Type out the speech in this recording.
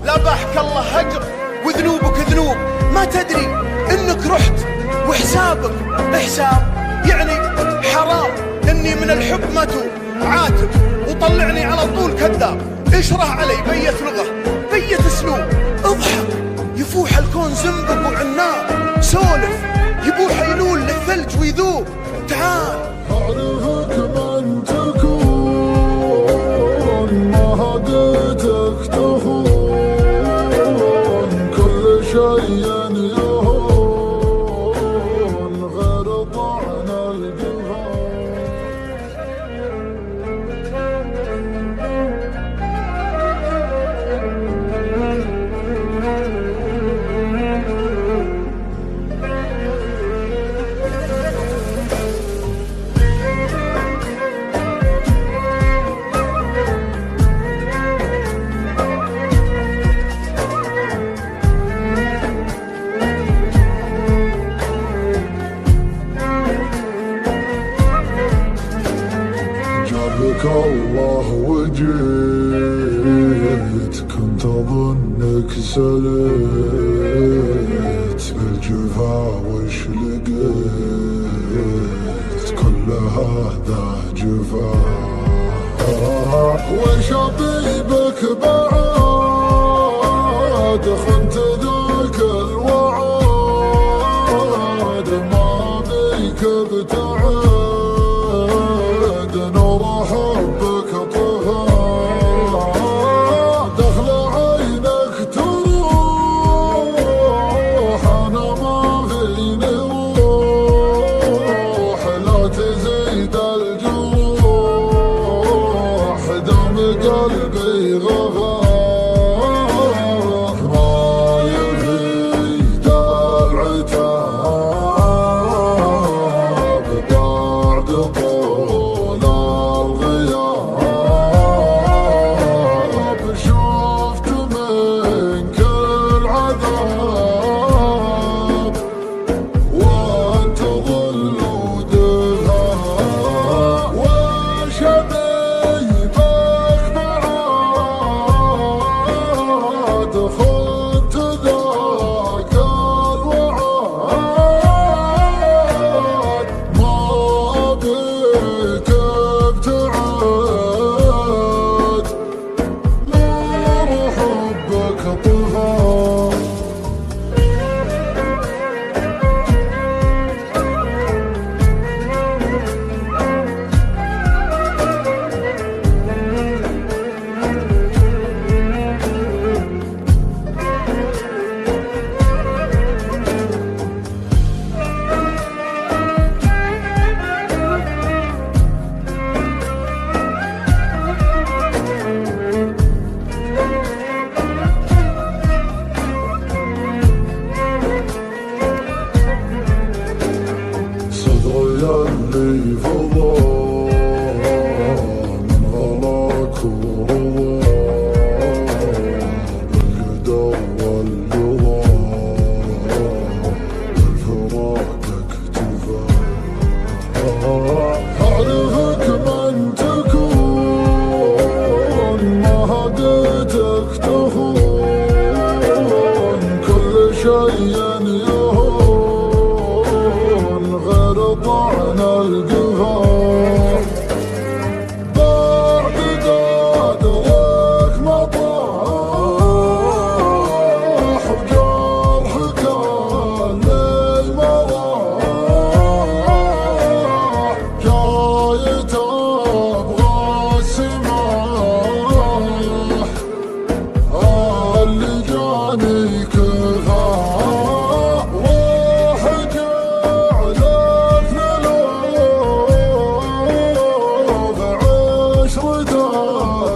لبحك الله هجر وذنوبك ذنوب، ما تدري انك رحت وحسابك حساب. يعني حرام اني من الحب ما توب، عاتب وطلعني على طول كذاب. اشرح علي بيت لغة بيت اسلوب، اضحك يفوح الكون زنبق وعناب، سولف يبوح يلول للثلج ويذوب. تعال أعرفك من تكون، ما هديتك تخون، كل شيء يهون غير طعن القفا. جابك الله وجيت، كنت أظنك سليت، بالجفا وش لقيت، كل هذا جفا. وش أطيبك بعد، خنت ذاك الوعد، ما بيك ابتعد، نور حبك طفى، دخل عينك تروح، أنا ما فيني روح، لا تزيد الجروح، دم قلبي غفى. ما يفيد العتاب بعد طول الغياب، شفت منك العذاب وانت ظل ودفا. وش أبيبك بعد، خنت ذاك الوعد، ما بك ابتعد، نور حبك طفى. صدري اللي فضى من غلاك ورضا، بالقدر والقضا بالفراق اكتفى. أعرفك من تكون، ما هديتك تخون، كل شيء يهون غير طعن القفا. بعد قدرك مطاح، وجرحك اللي مراح، جاي تبغى السماح، اللي جاني كفى. روح جعلك نلوف عشرته